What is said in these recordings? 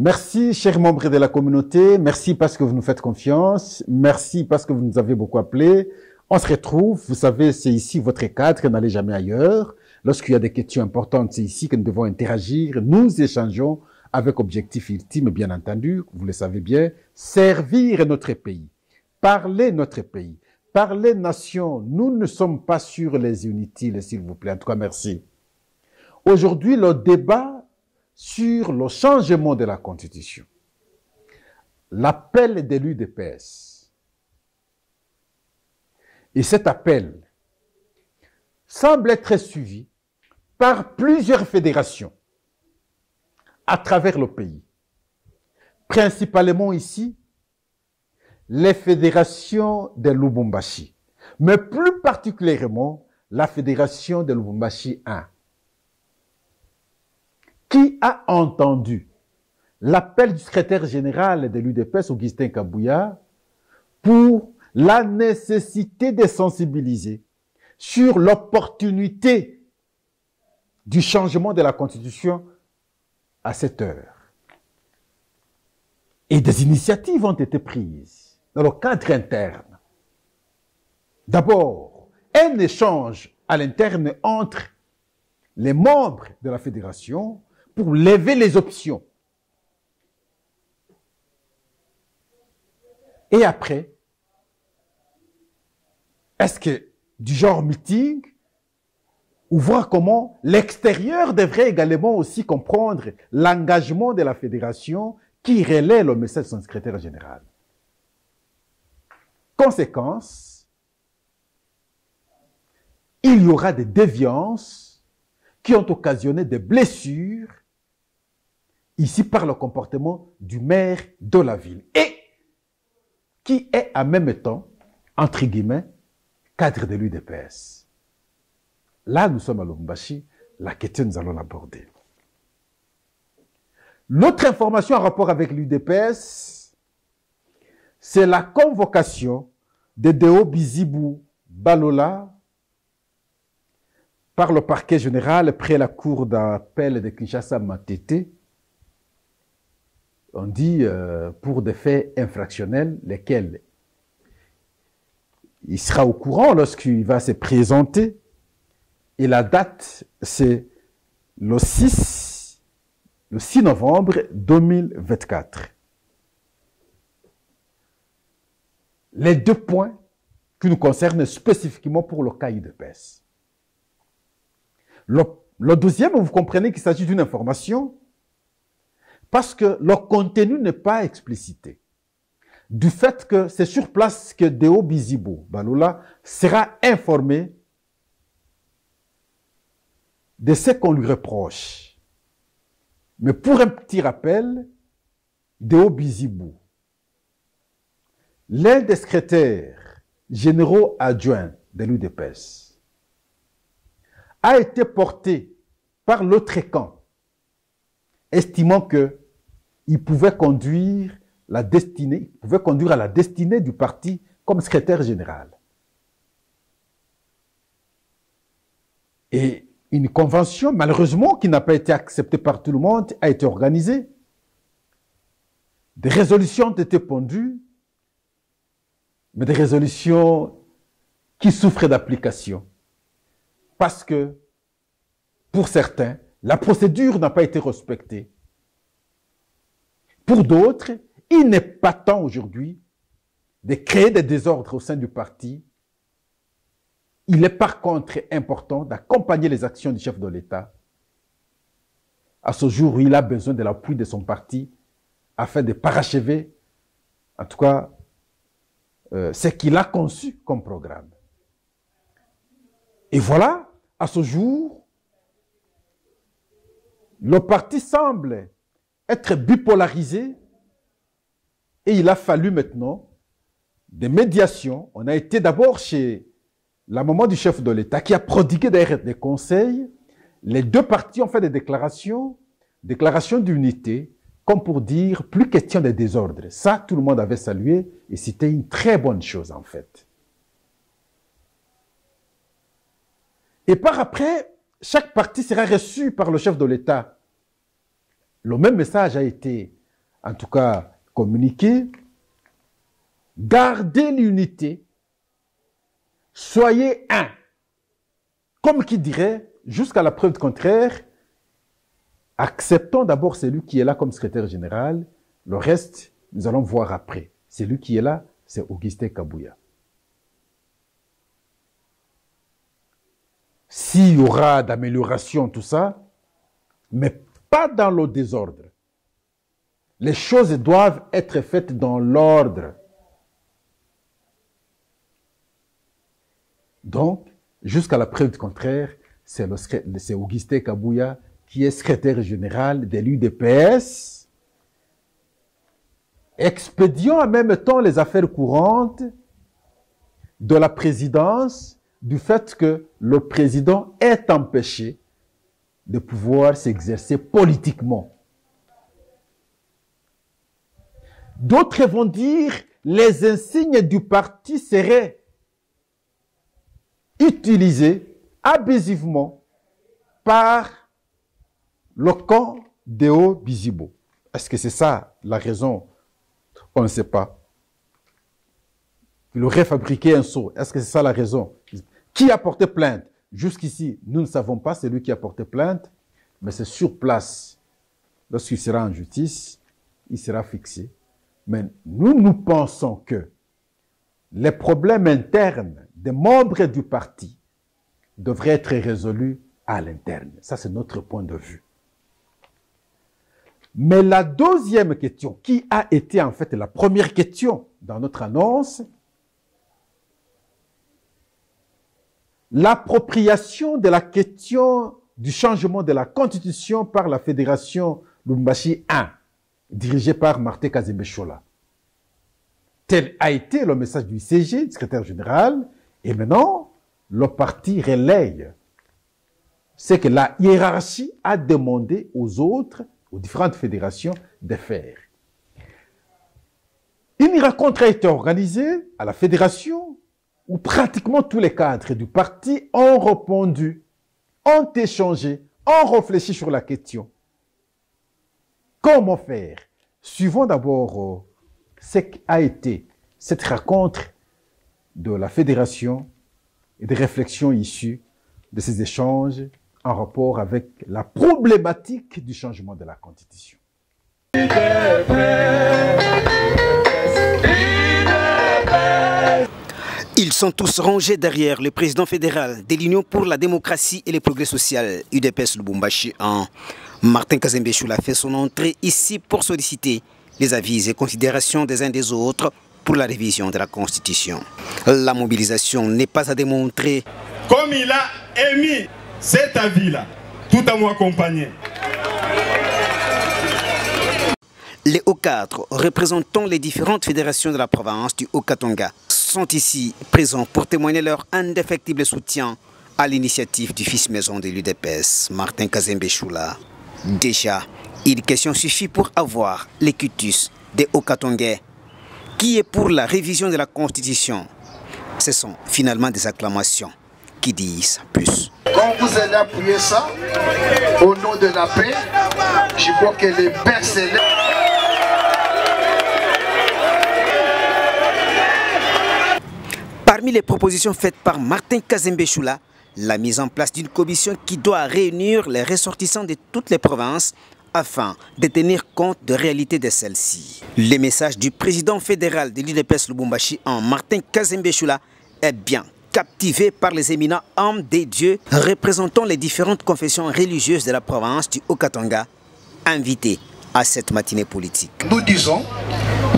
Merci, chers membres de la communauté. Merci parce que vous nous faites confiance. Merci parce que vous nous avez beaucoup appelés. On se retrouve. Vous savez, c'est ici votre cadre. N'allez jamais ailleurs. Lorsqu'il y a des questions importantes, c'est ici que nous devons interagir. Nous échangeons avec objectif ultime, bien entendu. Vous le savez bien. Servir notre pays. Parler notre pays. Parler nation. Nous ne sommes pas sur les inutiles, s'il vous plaît. En tout cas, merci. Aujourd'hui, le débat sur le changement de la Constitution. L'appel de l'UDPS. Et cet appel semble être suivi par plusieurs fédérations à travers le pays. Principalement ici, les fédérations de Lubumbashi, mais plus particulièrement la fédération de Lubumbashi 1. Qui a entendu l'appel du secrétaire général de l'UDPS, Augustin Kabouya, pour la nécessité de sensibiliser sur l'opportunité du changement de la Constitution à cette heure. Et des initiatives ont été prises dans le cadre interne. D'abord, un échange à l'interne entre les membres de la fédération pour lever les options. Et après, est-ce que du genre meeting, ou voir comment l'extérieur devrait également aussi comprendre l'engagement de la fédération qui relaie le message de son secrétaire général. Conséquence, il y aura des déviances qui ont occasionné des blessures ici par le comportement du maire de la ville et qui est en même temps, entre guillemets, cadre de l'UDPS. Là, nous sommes à Lubumbashi, la question, nous allons l'aborder. L'autre information en rapport avec l'UDPS, c'est la convocation de Deo Bizibou Balola par le parquet général près la cour d'appel de Kinshasa Matete. On dit pour des faits infractionnels, lesquels il sera au courant lorsqu'il va se présenter. Et la date, c'est le 6 novembre 2024. Les deux points qui nous concernent spécifiquement pour le cas UDPS. Le deuxième, vous comprenez qu'il s'agit d'une information parce que le contenu n'est pas explicité. Du fait que c'est sur place que Deo Bizibou Balola sera informé de ce qu'on lui reproche. Mais pour un petit rappel, Deo Bizibou, l'un des secrétaires généraux adjoints de l'UDPS, a été porté par l'autre camp, estimant qu'il pouvait conduire à la destinée du parti comme secrétaire général. Et une convention, malheureusement, qui n'a pas été acceptée par tout le monde, a été organisée. Des résolutions ont été pondues, mais des résolutions qui souffrent d'application. Parce que, pour certains, la procédure n'a pas été respectée. Pour d'autres, il n'est pas temps aujourd'hui de créer des désordres au sein du parti. Il est par contre important d'accompagner les actions du chef de l'État à ce jour où il a besoin de l'appui de son parti afin de parachever, en tout cas, ce qu'il a conçu comme programme. Et voilà, à ce jour, le parti semble être bipolarisé et il a fallu maintenant des médiations. On a été d'abord chez la maman du chef de l'État qui a prodigué d'ailleurs des conseils. Les deux partis ont fait des déclarations d'unité, comme pour dire plus question de désordre. Ça, tout le monde avait salué et c'était une très bonne chose en fait. Et par après, chaque parti sera reçu par le chef de l'État. Le même message a été en tout cas communiqué, gardez l'unité, soyez un. Comme qui dirait, jusqu'à la preuve contraire, acceptons d'abord celui qui est là comme secrétaire général, le reste, nous allons voir après. Celui qui est là, c'est Augustin Kabouya. S'il y aura d'amélioration, tout ça, mais pas dans le désordre. Les choses doivent être faites dans l'ordre. Donc, jusqu'à la preuve du contraire, c'est Augustin Kabouya qui est secrétaire général de l'UDPS. Expédions en même temps les affaires courantes de la présidence du fait que le président est empêché de pouvoir s'exercer politiquement. D'autres vont dire les insignes du parti seraient utilisés abusivement par le camp d'Eo Bizibo. Est-ce que c'est ça la raison? On ne sait pas. Il aurait fabriqué un sceau. Est-ce que c'est ça la raison? Qui a porté plainte? Jusqu'ici, nous ne savons pas, c'est lui qui a porté plainte, mais c'est sur place. Lorsqu'il sera en justice, il sera fixé. Mais nous pensons que les problèmes internes des membres du parti devraient être résolus à l'interne. Ça, c'est notre point de vue. Mais la deuxième question, qui a été en fait la première question dans notre annonce, l'appropriation de la question du changement de la Constitution par la Fédération Lubumbashi 1, dirigée par Martin Kazembe Chola. Tel a été le message du ICG, du secrétaire général, et maintenant, le parti relaye. C'est que la hiérarchie a demandé aux autres, aux différentes fédérations, de faire. Une rencontre a été organisée à la fédération où pratiquement tous les cadres du parti ont répondu, ont échangé, ont réfléchi sur la question. Comment faire? Suivons d'abord ce qu'a été cette rencontre de la fédération et des réflexions issues de ces échanges en rapport avec la problématique du changement de la Constitution. Ils sont tous rangés derrière le président fédéral de l'Union pour la démocratie et le progrès social, UDPS Lubumbashi 1. Martin Kazembe Choula fait son entrée ici pour solliciter les avis et considérations des uns des autres pour la révision de la Constitution. La mobilisation n'est pas à démontrer. Comme il a émis cet avis-là, tout à moi accompagné. Les hauts cadres représentant les différentes fédérations de la province du Haut-Katanga sont ici présents pour témoigner leur indéfectible soutien à l'initiative du fils maison de l'UDPS, Martin Kazembe Choula. Déjà, une question suffit pour avoir les cutus des Haut-Katangais qui est pour la révision de la Constitution. Ce sont finalement des acclamations qui disent plus. Quand vous allez appuyer ça, au nom de la paix, je crois que les pères célèbres... Parmi les propositions faites par Martin Kazembe Choula, la mise en place d'une commission qui doit réunir les ressortissants de toutes les provinces afin de tenir compte de réalité de celles-ci. Le message du président fédéral de l'UDPS Lubumbashi en Martin Kazembe Choula est bien captivé par les éminents hommes des dieux représentant les différentes confessions religieuses de la province du Haut-Katanga, invités à cette matinée politique. Nous disons,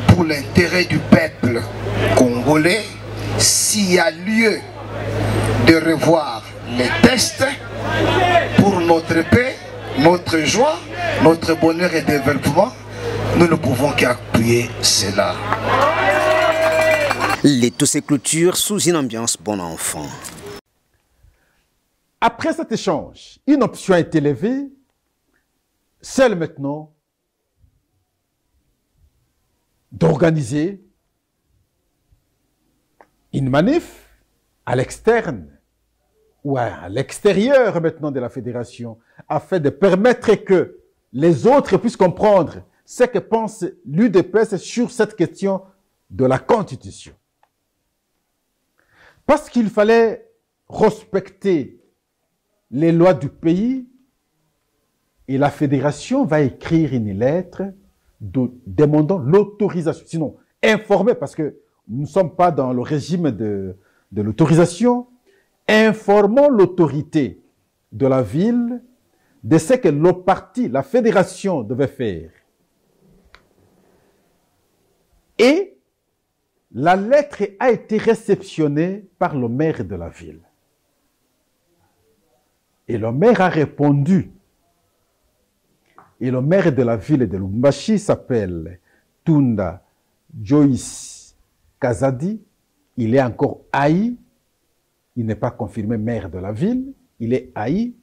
pour l'intérêt du peuple congolais, s'il y a lieu de revoir les textes pour notre paix, notre joie, notre bonheur et développement, nous ne pouvons qu'appuyer cela. Les tous ces clôtures sous une ambiance bon enfant. Après cet échange, une option a été levée, celle maintenant d'organiser une manif à l'externe ou à l'extérieur maintenant de la fédération afin de permettre que les autres puissent comprendre ce que pense l'UDPS sur cette question de la Constitution. Parce qu'il fallait respecter les lois du pays, et la fédération va écrire une lettre demandant l'autorisation, sinon informer, parce que nous ne sommes pas dans le régime de l'autorisation, informant l'autorité de la ville de ce que le parti, la fédération devait faire. Et la lettre a été réceptionnée par le maire de la ville. Et le maire a répondu. Et le maire de la ville de Lubumbashi s'appelle Tunda Joyce Kazadi. Il est encore haï. Il n'est pas confirmé maire de la ville. Il est haï.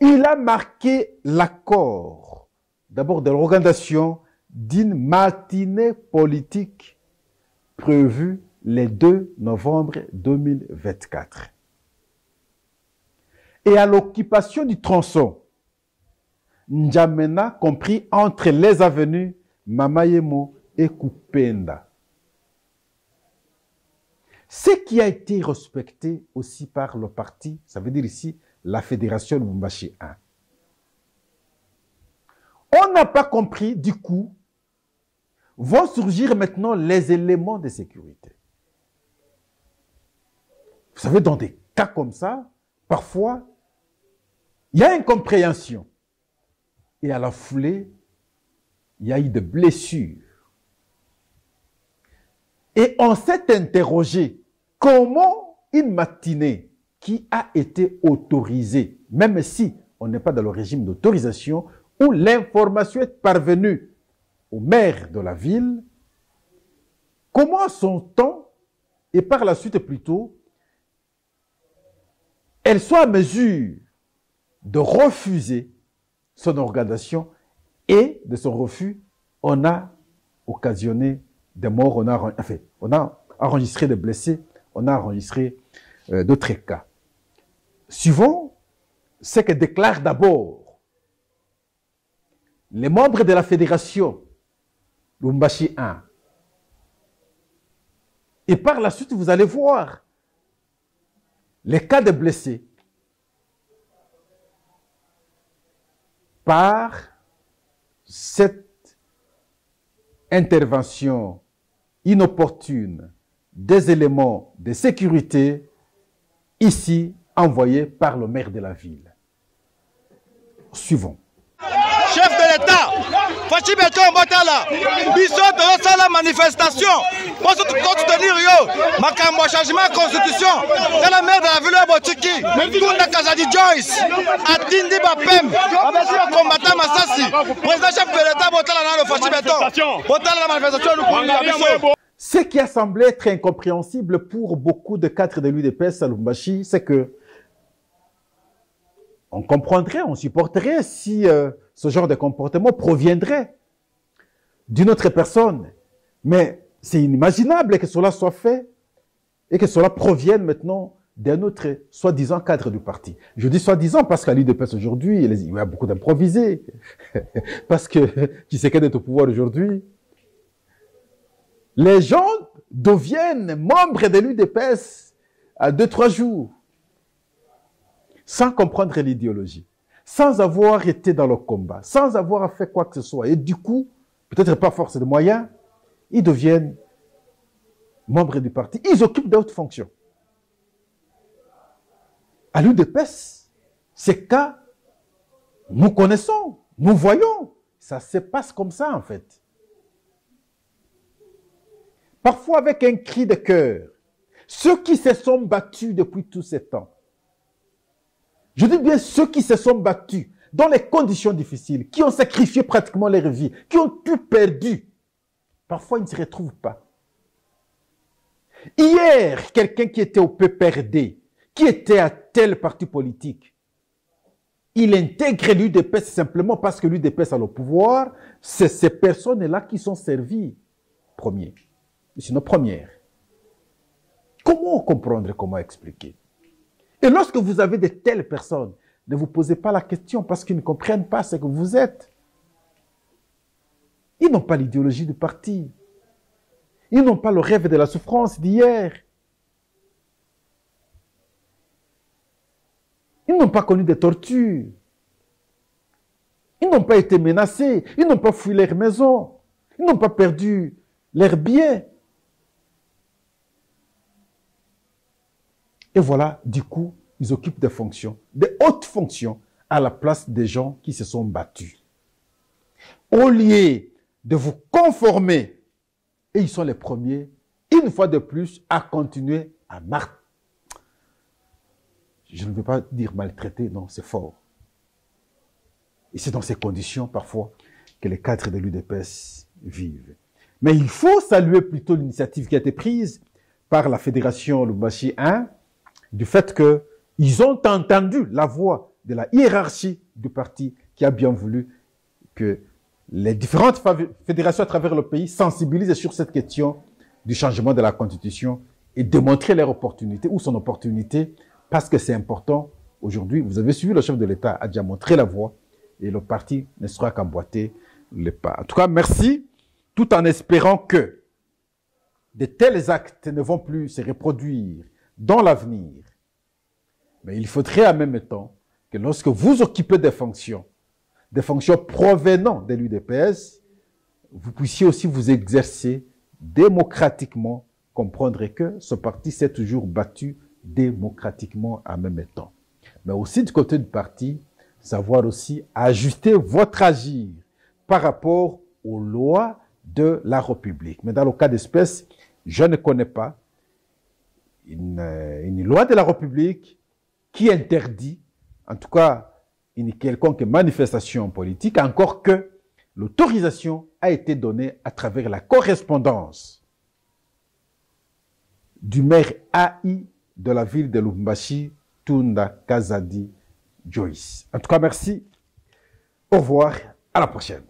Il a marqué l'accord, d'abord de l'organisation d'une matinée politique prévue le 2 novembre 2024. Et à l'occupation du tronçon N'Djamena, compris entre les avenues Mamayemo et Kupenda. Ce qui a été respecté aussi par le parti, ça veut dire ici la Fédération Lubumbashi 1. On n'a pas compris, du coup, vont surgir maintenant les éléments de sécurité. Vous savez, dans des cas comme ça, parfois, il y a incompréhension. Et à la foulée, il y a eu des blessures. Et on s'est interrogé, comment une matinée qui a été autorisée, même si on n'est pas dans le régime d'autorisation, où l'information est parvenue au maire de la ville, comment son-on, et par la suite plutôt, elle soit à mesure de refuser son organisation, et de son refus, on a occasionné des morts, on a enregistré des blessés, on a enregistré d'autres cas. Suivant ce que déclarent d'abord les membres de la fédération Lubumbashi 1. Et par la suite, vous allez voir les cas de blessés par cette intervention inopportune des éléments de sécurité ici envoyés par le maire de la ville. Suivons. Chef de l'État, Fachi Beto Mbotala, biso de la manifestation, pour soutenir yo, makambo changement de constitution, c'est la maire de la ville de Botiki, Tunda Kazadi Joyce, Atindi Bapem, avec le combattant Massassi, président chef de l'État Botala dans le Fachi Beto, Botala la manifestation, nous. Ce qui a semblé être incompréhensible pour beaucoup de cadres de l'UDPS à Lubumbashi, c'est que on comprendrait, on supporterait si ce genre de comportement proviendrait d'une autre personne. Mais c'est inimaginable que cela soit fait et que cela provienne maintenant d'un autre soi-disant cadre du parti. Je dis soi-disant parce qu'à l'UDPS aujourd'hui, il y a beaucoup d'improvisés. Parce que Tshisekedi est au pouvoir aujourd'hui. Les gens deviennent membres de l'UDPS à 2-3 jours, sans comprendre l'idéologie, sans avoir été dans le combat, sans avoir fait quoi que ce soit. Et du coup, peut-être pas force de moyens, ils deviennent membres du parti. Ils occupent d'autres fonctions. À l'UDPS, ces cas, nous connaissons, nous voyons. Ça se passe comme ça, en fait. Parfois avec un cri de cœur. Ceux qui se sont battus depuis tous ces temps, je dis bien ceux qui se sont battus dans les conditions difficiles, qui ont sacrifié pratiquement leur vie, qui ont tout perdu, parfois ils ne se retrouvent pas. Hier, quelqu'un qui était au PPRD, qui était à tel parti politique, il intègre l'UDPS simplement parce que l'UDPS a le pouvoir. C'est ces personnes-là qui sont servies premiers. C'est nos premières. Comment comprendre, comment expliquer? Et lorsque vous avez de telles personnes, ne vous posez pas la question parce qu'ils ne comprennent pas ce que vous êtes. Ils n'ont pas l'idéologie du parti. Ils n'ont pas le rêve de la souffrance d'hier. Ils n'ont pas connu des tortures. Ils n'ont pas été menacés. Ils n'ont pas fui leur maison. Ils n'ont pas perdu leurs biens. Et voilà, du coup, ils occupent des fonctions, des hautes fonctions, à la place des gens qui se sont battus. Au lieu de vous conformer, et ils sont les premiers, une fois de plus, à continuer à martyrer. Je ne veux pas dire maltraiter, non, c'est fort. Et c'est dans ces conditions, parfois, que les cadres de l'UDPS vivent. Mais il faut saluer plutôt l'initiative qui a été prise par la Fédération Lubumbashi 1, du fait qu'ils ont entendu la voix de la hiérarchie du parti qui a bien voulu que les différentes fédérations à travers le pays sensibilisent sur cette question du changement de la Constitution et démontrer leur opportunité ou son opportunité, parce que c'est important. Aujourd'hui, vous avez suivi, le chef de l'État a déjà montré la voie et le parti ne sera qu'emboîter les pas. En tout cas, merci, tout en espérant que de tels actes ne vont plus se reproduire dans l'avenir. Mais il faudrait en même temps que lorsque vous occupez des fonctions provenant de l'UDPS, vous puissiez aussi vous exercer démocratiquement, comprendre que ce parti s'est toujours battu démocratiquement en même temps. Mais aussi du côté du parti, savoir aussi ajuster votre agir par rapport aux lois de la République. Mais dans le cas d'espèce, je ne connais pas une loi de la République qui interdit, en tout cas, une quelconque manifestation politique, encore que l'autorisation a été donnée à travers la correspondance du maire AI de la ville de Lubumbashi, Tunda Kazadi Joyce. En tout cas, merci. Au revoir. À la prochaine.